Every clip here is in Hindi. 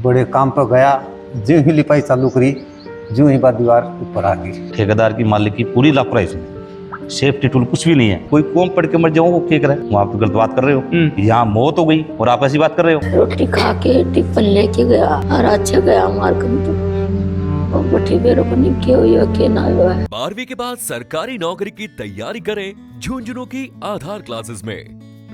बड़े काम पर गया, जो ही लिपाई चालू करी, जो ही बात दीवार ऊपर आ गई। ठेकेदार की मालिक की पूरी लापरवाही इसमें, सेफ्टी टूल कुछ भी नहीं है। कोई कौन पढ़ के मर जाओ वो क्या करे, वहाँ आप गलत बात कर रहे हो। यहाँ मौत हो गई और आप ऐसी बात कर रहे हो। रोटी खा के टिफिन लेके गया और अच्छा गया मार्केट तो बठी बेरो को निके हुई के ना हुआ। 12वीं के बाद सरकारी नौकरी की तैयारी करें झुंझुनू की आधार क्लासेस में।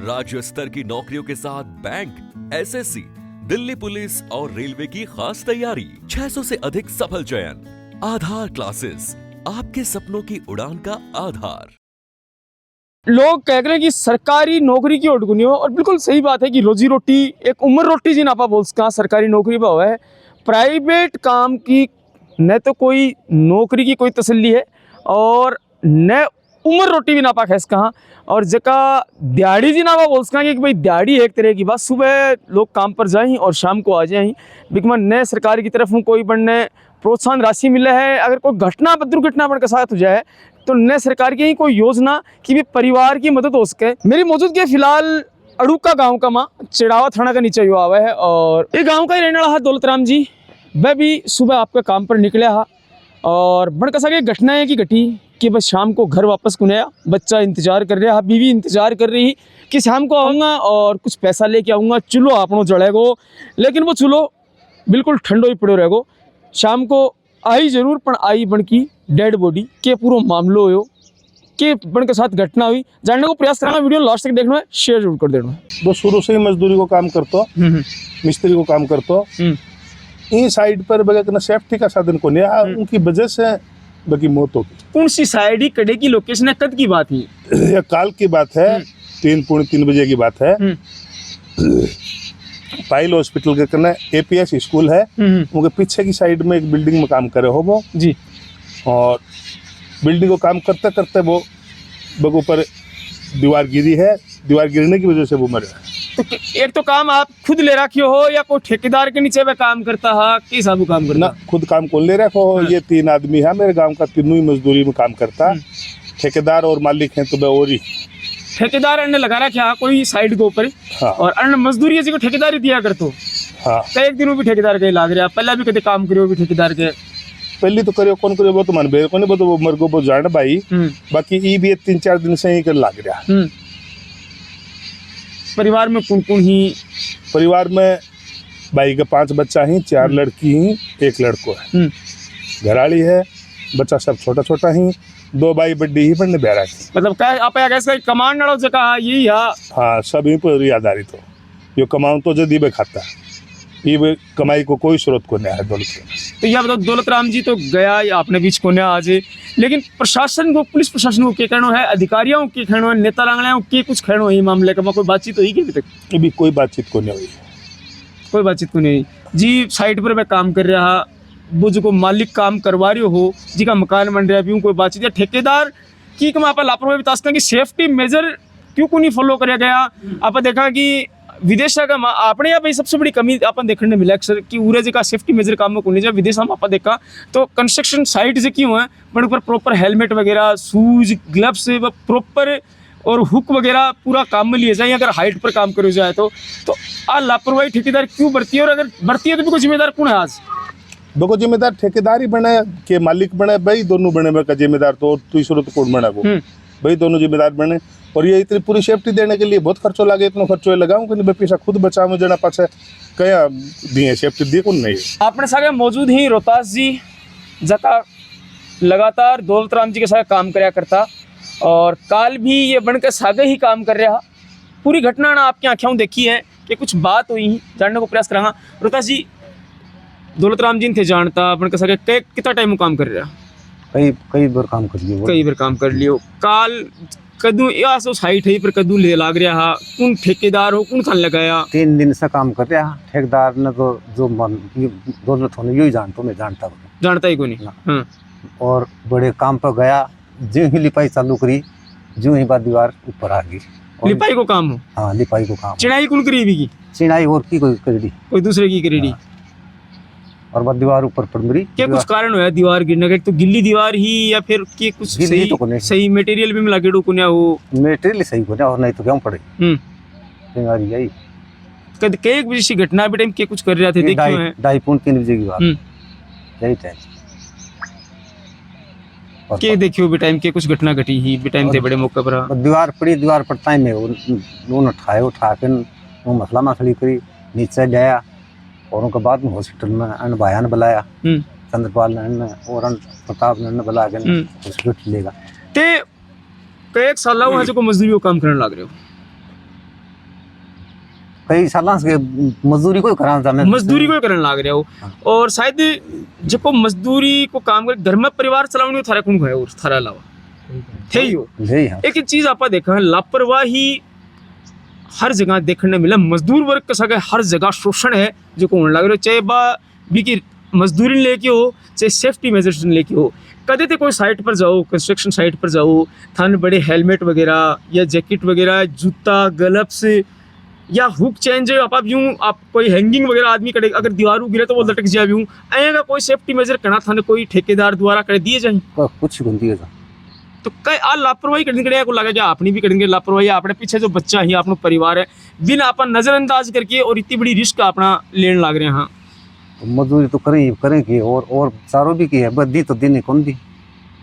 राज्य स्तर की नौकरियों के साथ बैंक, एसएससी, दिल्ली पुलिस और रेलवे की खास तैयारी। 600 से अधिक सफल चयन। आधार क्लासेस, आपके सपनों की उड़ान का आधार। लोग कह रहे हैं कि सरकारी नौकरी की उड़गुनी हो, और बिल्कुल सही बात है कि रोजी रोटी एक उम्र रोटी जिन आपा बोल सका सरकारी नौकरी पर हुआ है। प्राइवेट काम की न तो कोई नौकरी की कोई तसल्ली है और न उम्र रोटी भी नापा खैस कहाँ। और जका दिहाड़ी जी नापा बोल सका कि भाई दिहाड़ी एक तरह की बात, सुबह लोग काम पर जाएं और शाम को आ जाएं। बिकमा न सरकार की तरफ कोई बनने प्रोत्साहन राशि मिले है। अगर कोई घटना दुर्घटना बन के साथ हो जाए तो न सरकार की ही कोई योजना कि भी परिवार की मदद हो सके। मेरी मौजूदगी फिलहाल अड़ूका गांव का माँ चिड़ावा थाना का नीचे हुआ है और ये गांव का ही रहने वाला है दौलतराम जी। वह भी सुबह आपके काम पर निकले हा और बड़ कसा के घटना है कि घटी कि बस शाम को घर वापस कुनया। बच्चा इंतजार कर रहा, बीवी इंतजार कर रही कि शाम को आऊँगा और कुछ पैसा लेके आऊँगा, चूल्हो आपनो जड़ेगो। लेकिन वो चूल्हो बिल्कुल ठंडो ही पड़ो रहेगो। शाम को आई जरूर पर आई बन की डेड बॉडी के पूरा मामलो हो के बन के साथ घटना हुई। जानने को प्रयास करना, वीडियो लास्ट तक देखना है, शेयर जरूर कर देना। वो शुरू से ही मजदूरी को काम करतो, मिस्त्री को काम करतो। इन साइड पर बगैर सेफ्टी का साधन को नहीं, उनकी वजह से बाकी मौत हो गई। कौन सी साइड ही कड़े की लोकेशन है, कद की बात है? यह काल की बात है, 3 बजे की बात है। पाइल हॉस्पिटल के कन्ने एपीएस स्कूल है, उनके पीछे की साइड में एक बिल्डिंग में काम करे हो वो जी। और बिल्डिंग को काम करते करते वो ऊपर दीवार गिरी है, दीवार गिरने की वजह से वो मरे। तो एक तो काम आप खुद ले रखे हो या कोई ठेकेदार के नीचे में काम करता है? किस हिसाब काम करता? ना खुद काम कौन ले रखो हो। ये 3 आदमी है मेरे गांव का, तीनों ही मजदूरी में काम करता। ठेकेदार और मालिक हैं तो मैं और ही ठेकेदार अन्य लगा रखा कोई साइड के ऊपर। हाँ। और अन्य मजदूरी ऐसी को ठेकेदार दिया कर तो। हाँ। तो एक दिन वो भी ठेकेदार के लाग रहा, पहले भी कभी काम करियो भी ठेकेदार के? पहली तो करियो कौन करियो वो तो मन बेर को नहीं, वो मरगो वो जान भाई। बाकी ई भी 3-4 दिन से ही कर लाग रहा। परिवार में कौन कौन ही? परिवार में भाई के 5 बच्चा ही, 4 लड़की ही, 1 लड़को है। घराड़ी है, बच्चा सब छोटा छोटा ही, 2 भाई बड्डी ही पढ़ने बेरा की। मतलब क्या आप कैसे कमांड वालों से कहा यही है? हाँ, सब यहीं पर आधारित हो। यो कमाऊं तो जदी बे खाता, ये कमाई को कोई स्रोत को नहीं है दौलत। तो यह बताओ दौलतराम जी तो गया या अपने बीच को आज, लेकिन प्रशासन को, पुलिस प्रशासन को क्या कहना है, अधिकारियों के कहना है, नेता लांगड़ियों के कुछ कहना है मामले का? कोई बातचीत हुई कि अभी तक? अभी कोई बातचीत को नहीं हुई, कोई बातचीत को नहीं जी। साइड पर मैं काम कर रहा, वो जो मालिक काम करवा रहे हो जी का मकान बन रहा है, कोई बातचीत या ठेकेदार की आप लापरवाही बता सकते हैं कि सेफ्टी मेजर क्यों को नहीं फॉलो कराया गया? आप देखा कि विदेश का अपने यहाँ पे सबसे बड़ी कमी अपन देखने मिला अक्सर कि उरे जी का सेफ्टी मेजर काम में नहीं जाए। विदेश में आप देखा तो कंस्ट्रक्शन साइट से क्यों है बड़े ऊपर प्रॉपर हेलमेट वगैरह, शूज, ग्लव्स प्रॉपर और हुक वगैरह पूरा काम में लिए जाए। अगर हाइट पर काम करो जाए तो आ लापरवाही ठेकेदार क्यों बरती है? और अगर बरती है तो भी जिम्मेदार कौन है? आज देखो जिम्मेदार ठेकेदार ही बने के मालिक बने भाई, दोनों बने में का जिम्मेदार तो तीसरो तो कौन बना वो भाई, दोनों जिम्मेदार बने। और ये इतनी पूरी सेफ्टी देने के लिए बहुत खर्चो लगे, इतना खर्चो लगाऊं कि नहीं पैसा खुद बचाऊं जना पास कया दिए सेफ्टी दिए कौन नहीं। आपने सारे मौजूद ही रोहतास जी जका लगातार दौलतराम जी के साथ काम कराया करता और काल भी ये बनकर सागे ही काम कर रहा। पूरी घटना ना आपकी आँखों देखी है कि कुछ बात हुई, जानने को प्रयास करा। रोहतास जी दौलतराम जी थे जानता बनकर सागे कितना टाइम काम कर रहा? कई बार काम कर लियो, कई बार काम कर लियो। काल कदू या सो साइट है पर कदू ले लाग रहा, कौन ठेकेदार हो कौन थान लगाया? 3 दिन से काम कर रहा। ठेकेदार ने तो जो मन दौलत होने यही जानता, मैं जानता ही को नहीं। हाँ। और बड़े काम पर गया, जो ही लिपाई चालू करी, जो ही बात दीवार ऊपर आ गई। लिपाई को काम हो? हाँ, लिपाई को काम। चिनाई कौन करीबी की? चिनाई और की कोई करेडी, कोई दूसरे की करेडी। और बात दीवार ऊपर पड़ मरी। क्या कुछ कारण हुआ दीवार गिरने का? तो गिल्ली दीवार ही या फिर कि कुछ सही, तो सही मटेरियल भी मिला के डूकुन्या हो? मटेरियल सही को और नहीं तो क्यों पड़े। चिंगारी आई कद कई बजे की घटना भी टाइम के कुछ कर रहे थे ये देखियो है 2:30-3 बजे की बात हम्म। यही टाइम और के देखियो भी टाइम के कुछ घटना घटी ही भी टाइम थे बड़े मौके पर दीवार पड़ी, दीवार पर टाइम है उन्होंने उठा के वो मसला मसली करी, नीचे गया और उनके बाद में हॉस्पिटल में अन्न भाया ने बुलाया, चंद्रपाल ने और अन्न प्रताप ने बुला के हॉस्पिटल लेगा। ते कई साल वहाँ से को मजदूरी को काम करने लग रहे हो कई साल से मजदूरी को कराना था, मैं मजदूरी को करने लग रहे हो और शायद जब को मजदूरी को काम कर घर में परिवार चलाने थारा कौन है और थारा अलावा थे ही हो। यही है एक चीज आप देखा है लापरवाही हर जगह देखने मिला, मजदूर वर्ग का सगा हर जगह शोषण है जो को होने लग रहा है, चाहे बा भी की मजदूरी लेके हो चाहे सेफ्टी मेजर्स लेके हो। कदे ते कोई साइट पर जाओ, कंस्ट्रक्शन साइट पर जाओ, थाने बड़े हेलमेट वगैरह या जैकेट वगैरह, जूता, ग्लव्स या हुक चेंज आप यूं आप कोई हैंगिंग वगैरह आदमी करे अगर दीवार गिरे तो वो लटक जाए यूं आएगा कोई सेफ्टी मेजर करना थाने कोई ठेकेदार द्वारा कर दिए जाए कुछ गुंदी है तो कई आ लापरवाही करने के लिए को लगा कि अपनी भी करेंगे लापरवाही, अपने पीछे जो बच्चा ही अपना परिवार है बिना अपन नजरअंदाज करके और इतनी बड़ी रिस्क अपना लेने लग रहे हैं। हाँ मजदूरी तो करेंगे और चारों भी की है, बस दी तो दिन कौन दी,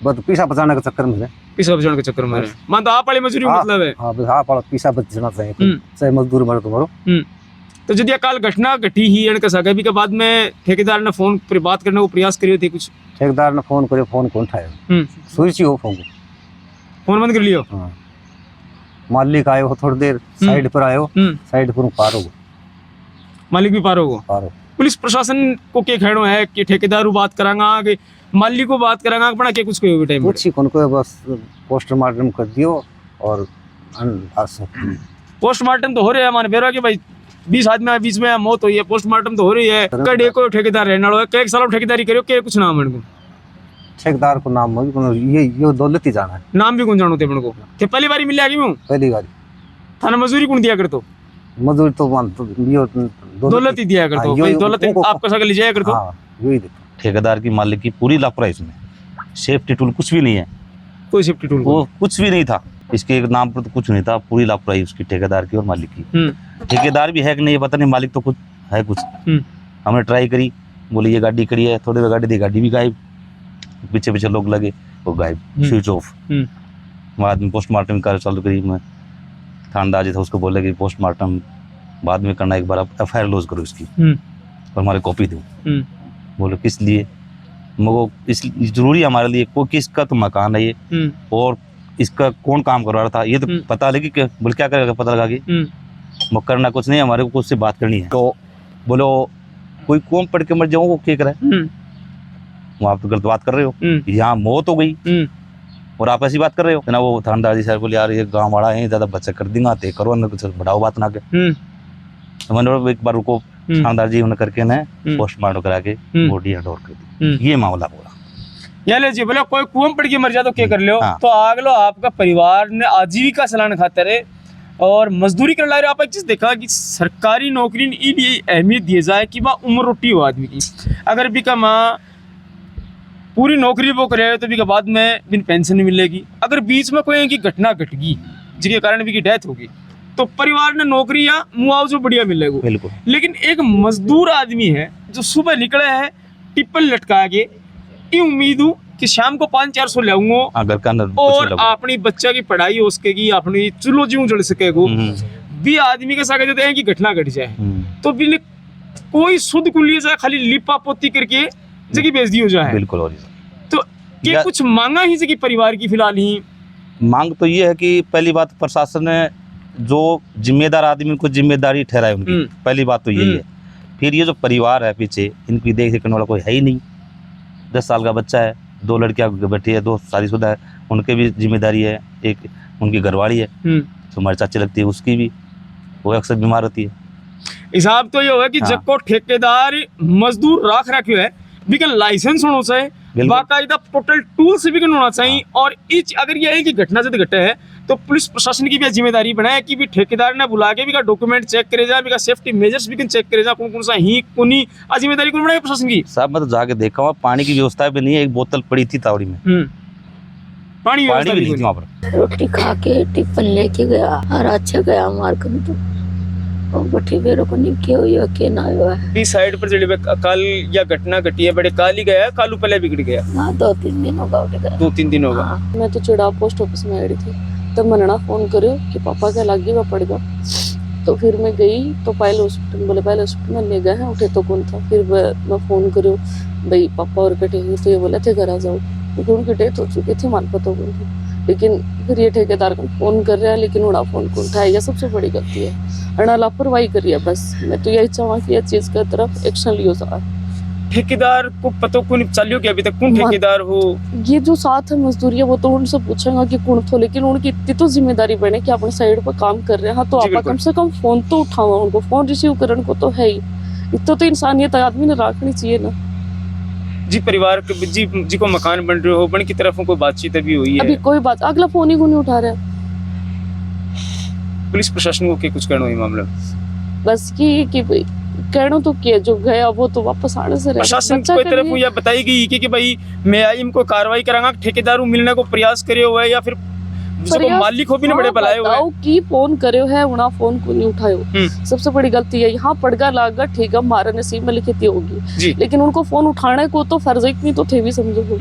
बस पैसा बचाने के चक्कर में है, पैसा बचाने के चक्कर में है। मान तो आप वाली मजदूरी मतलब है हाँ बस आप पैसा बचना चाहिए, चाहे मजदूर मरो तो मरो। तो जब यह काल घटना घटी ही का सगा भी के बाद में ठेकेदार ने फोन पर बात करने को प्रयास करियो थे कुछ, ठेकेदार ने फोन करे, फोन कौन उठाया, स्विच हो फोन बंद कर लियो। हाँ मालिक आयो हो थोड़ी देर, साइड पर आयो, साइड पर पार हो, मालिक भी पार हो। पुलिस प्रशासन को क्या खेड़ो है कि ठेकेदार बात करांगा कि मालिक को बात करांगा बना के कुछ कोई टाइम कुछ ही कौन को बस पोस्टमार्टम कर दियो और पोस्टमार्टम तो हो रहा है हमारे बेरा के भाई 20 आदमी बीच में मौत हुई है, पोस्टमार्टम तो हो रही है। कड़े को ठेकेदार रहने वाला है, कई साल ठेकेदारी करियो के कुछ नाम है ठेकेदार को नाम ये दौलत ही जाना है, नाम भी कौन जानो थे को थे पहली बारी मिल आगी पहली बारी थाना मजदूरी कौन दिया करतो, मजदूरी तो दौलत ही दिया करतो भाई, दौलत आपका सगा ले जाया करतो। यही ठेकेदार की मालिक की पूरी लापरवाही इसमें, सेफ्टी टूल कुछ भी नहीं है, कोई सेफ्टी टूल वो कुछ भी नहीं था, इसके नाम पर तो कुछ नहीं था, पूरी लापरवाही उसकी ठेकेदार की और मालिक की। ठेकेदार भी है कि नहीं पता नहीं, मालिक तो कुछ है कुछ। हमने ट्राई करी, बोले ये गाड़ी खड़ी है, थोड़ी देर गाड़ी दी, गाड़ी भी गायब, पीछे पीछे लोग लगे वो गायब, स्विच ऑफ। बाद में पोस्टमार्टम कार्य चालू करी, मैं थानेदार जी था उसको बोले कि पोस्टमार्टम बाद में करना, एक बार आप FIR लॉज करो इसकी और हमारे कॉपी दो। बोलो किस लिए, मगो इस जरूरी है हमारे लिए, कोई किसका तो मकान है ये और इसका कौन काम करवा रहा था ये तो पता लगे कि बोले क्या करेगा, पता लगा कि वो करना कुछ नहीं, हमारे को उससे बात करनी है। तो बोलो कोई कौन पढ़ के मर जाओ वो क्या करे, वो आप तो गलत बात कर रहे हो, यहाँ मौत हो गई और आप ऐसी बात कर रहे हो ना। वो थानेदार जी सर बोले यार ये गाँव वाला है, ज्यादा बच्चा कर देंगे, ते करो ना, कुछ बढ़ाओ बात ना के। मैंने एक बार रुको, थानेदार जी उन्हें करके ना पोस्टमार्टम करा के बॉडी हैंड ओवर कर दी, ये मामला हुआ। या ले जी बोले कोई कुएं पड़ के मर जा तो क्या कर लो, तो आग लो आपका परिवार ने आजीविका चलाने खातिर है और मजदूरी कर ला रहे। आप एक चीज देखा कि सरकारी नौकरी ने ये अहमियत दी जाए कि वह उम्र रोटी हो आदमी की, अगर भी का माँ पूरी नौकरी वो करे तो भी के बाद में बिन पेंशन नहीं मिलेगी, अगर बीच में कोई की घटना घट गई जिसके कारण भी की डेथ होगी तो परिवार ने नौकरी या मुआवजा बढ़िया मिलेगा। बिल्कुल। लेकिन एक मजदूर आदमी है जो सुबह निकले है टिप्पल लटका के, ये उम्मीद हूँ कि शाम को 500-400 लाऊंगा और अपनी बच्चा की पढ़ाई हो सकेगी, अपनी चूल्हो जीव जल सकेगो। भी आदमी के साथ देते हैं कि घटना घट जाए तो बिन कोई शुद्ध कुल्ली जाए, खाली लिपा पोती करके जगह बेच दी हो जाए। बिल्कुल। तो ये कुछ मांगा ही जगह परिवार की फिलहाल ही मांग तो ये है कि पहली बात प्रशासन ने जो जिम्मेदार आदमी को जिम्मेदारी ठहराए उनकी, पहली बात तो यही है। फिर ये जो परिवार है पीछे, इनकी देख रेख करने वाला कोई है ही नहीं। 10 साल का बच्चा है, 2 लड़कियां बैठी है, 2 शादीशुदा है, उनके भी जिम्मेदारी है, एक उनकी घरवाली है जो हमारी चाची लगती है उसकी भी, वो अक्सर बीमार होती है। हिसाब तो ये होगा कि जब को ठेकेदार मजदूर राख रखे है बिकन लाइसेंस होना चाहिए, बाकायदा टोटल टूल से बिकन होना चाहिए। और इच अगर ये है कि घटना से घटे है तो पुलिस प्रशासन की भी जिम्मेदारी बनाए कि भी ठेकेदार ने बुला के भी का डॉक्यूमेंट चेक करे जा, भी का सेफ्टी मेजर्स भी चेक करे जा, कौन कौन सा ही कोनी जिम्मेदारी कौन बनाए प्रशासन की। साहब मैं तो जाके देखा हुआ, पानी की व्यवस्था भी नहीं है, एक बोतल पड़ी थी तावड़ी में, पानी भी नहीं थी वहाँ पर। रोटी खा के टिफिन लेके गया और अच्छा गया मार्केट तो और बठी बेरो को नहीं क्यों यो के ना हुआ है बी साइड पर जड़ी काल या घटना घटी है बड़े काल ही गया कालू पहले बिगड़ गया हाँ 2-3 दिन होगा उठ गया 2-3 दिन होगा मैं तो चिड़ा पोस्ट ऑफिस में आई थी तब मनना फोन करो कि पापा क्या लग गया पड़ेगा तो फिर मैं गई तो पहले हॉस्पिटल बोले पहले हॉस्पिटल में ले गए हैं उठे तो कौन था फिर मैं फोन करो भाई पापा और कटे हुए तो ये बोले थे घर आ जाओ क्योंकि उनकी डेथ हो चुकी थी मान पता कौन थी लेकिन फिर ये ठेकेदार को फोन कर रहा है लेकिन उड़ा फोन को उठाएगा सबसे बड़ी गलती है अना लापरवाही करी है बस मैं तो यही चाहूँ कि ये चीज की तरफ एक्शन लियो जाए ठेकेदार को पता कौन चलियो कि अभी तक कौन ठेकेदार हो ये जो साथ है मजदूरी है वो तो उनसे पूछेगा कि कौन थो लेकिन उनकी इतनी तो जिम्मेदारी बने कि अपने साइड पर काम कर रहे हैं हाँ तो जी, आप बिल्कुल। कम से कम फोन तो उठाओ उनको फोन रिसीव करने को तो है ही इतना तो इंसानियत आदमी ने रखनी चाहिए ना जी परिवार के जी को मकान बन रहे हो बन की तरफ कोई बातचीत अभी हुई अभी है कोई बात अगला फोन ही को नहीं उठा रहा पुलिस प्रशासन को कुछ करना हुई मामला बस कि भाई कहना तो किया जो गया वो तो वापस आने से प्रशासन की तरफ यह बताई गई कि भाई मैं आई इनको कार्रवाई करांगा ठेकेदार मिलने को प्रयास करे हुआ है या फिर जिसको मालिक हो भी नहीं बड़े बुलाए हुए बताओ कि फोन करे है उना फोन को नहीं उठायो सबसे बड़ी गलती है यहाँ पड़गा लागा ठीक है हमारे नसीब में लिखती होगी लेकिन उनको फोन उठाने को तो फर्ज नहीं तो थे भी समझो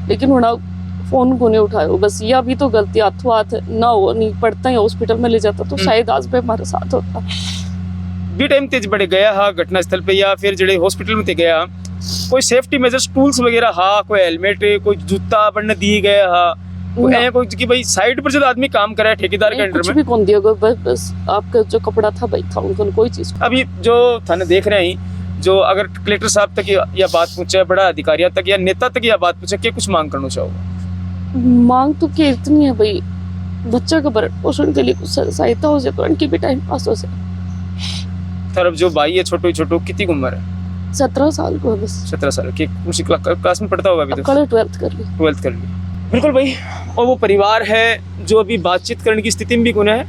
लेकिन उना फोन को नहीं उठायो बस ये अभी तो गलती हाथों हाथ ना हो नहीं पड़ता है हॉस्पिटल में ले जाता तो शायद आज पे हमारे साथ होता बी टाइम तेज बड़े गया हा घटना स्थल पे या फिर जड़े हॉस्पिटल में ते गया कोई सेफ्टी मेजर्स टूल्स वगैरह हा कोई हेलमेट कोई जूता बनने दिए गया हा कोई कि भाई साइड पर जो आदमी काम कर रहा है ठेकेदार के अंडर कुछ में भी कौन दिया बस आपका जो कपड़ा था भाई था उनको कोई चीज अभी जो थाने देख रहे हैं जो अगर कलेक्टर साहब तक या बात पहुंचे बड़ा अधिकारियों तक या नेता तक या बात पूछे क्या कुछ मांग करना चाहोगे मांग तो क्या इतनी है भाई बच्चा का भरण पोषण के लिए कुछ सहायता हो जाए तो उनकी भी टाइम पास हो जाए तरफ जो भाई है छोटो कितनी उम्र है 17 साल को है बस 17 साल की उसी क्लास में पढ़ता होगा अभी तो कल 12th कर ली 12th कर ली बिल्कुल भाई और वो परिवार है जो अभी बातचीत करने की स्थिति में भी गुना है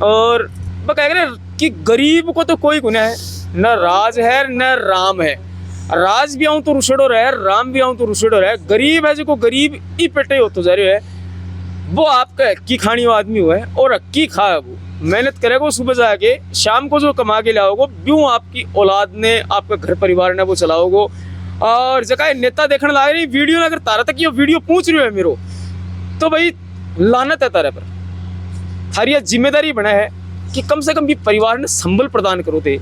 और मैं कह रहा कि गरीब को तो कोई गुना है न राज है न राम है राज भी आऊँ तो रुसड़ो रहे राम भी आऊँ तो रुसड़ो रहे गरीब है जो गरीब ही पेटे हो तो जा रहे है वो आपका हक्की खानी आदमी हुआ है और हक्की खा है वो मेहनत करेगा सुबह जाके शाम को जो कमा के लाओगे ब्यूँ आपकी औलाद ने आपका घर परिवार ने वो चलाओगे और जगह नेता देखने लगा रही वीडियो अगर तारा तक ये वीडियो पूछ रही है मेरो तो भाई लानत है तारा पर थारी जिम्मेदारी बना है कि कम से कम भी परिवार ने संबल प्रदान करो थे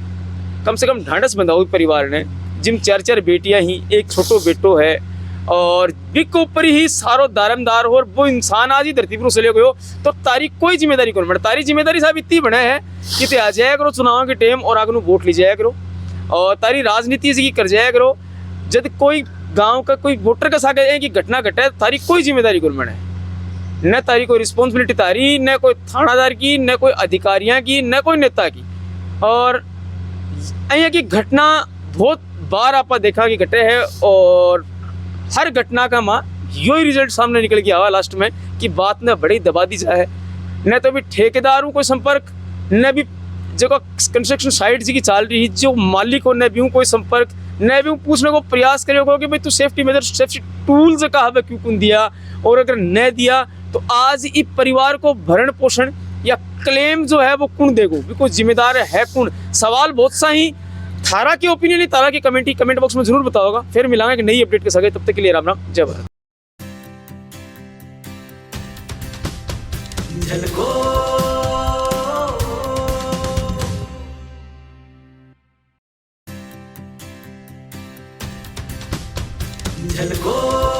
कम से कम ढांढस बंधाओ परिवार ने जिम 4 बेटियां ही एक छोटो बेटो है और बिग के ऊपर ही सारो दारमदार हो और वो इंसान आज ही धरती पर उसे ले गयो तो तारी कोई जिम्मेदारी कौन बना तारी जिम्मेदारी साहब इतनी बना है कि ते आ जाया करो चुनाव के टाइम और आगे वोट ली जाया करो और तारी राजनीति से कर जाया करो जब कोई गांव का कोई वोटर का साथ की घटना घटे तारी कोई जिम्मेदारी कौन बना है न तारी कोई रिस्पॉन्सिबिलिटी तारी न कोई थानादार की न कोई अधिकारियों की न कोई नेता की और अँ की घटना बहुत बार आप देखा कि घटे है और हर घटना का माँ यो ही रिजल्ट सामने निकल के आवा लास्ट में कि बात न बड़ी दबा दी जाए न तो भी ठेकेदारों को संपर्क न भी जो कंस्ट्रक्शन साइट जी की चाल रही जो मालिक हो न भी कोई संपर्क न भी पूछने को प्रयास करेगा कि भाई तू सेफ्टी मेजर सेफ्टी टूल्स का हमें क्यों कौन दिया और अगर न दिया तो आज इस परिवार को भरण पोषण या क्लेम जो है वो कौन देगो बिल्कुल जिम्मेदार है कौन सवाल बहुत सा ही थारा की ओपिनियन नहीं तारा की कमेंट बॉक्स में जरूर बताओगा फिर मिलांगे एक नई अपडेट के साथ तब तक के लिए राम राम जय भारत झलको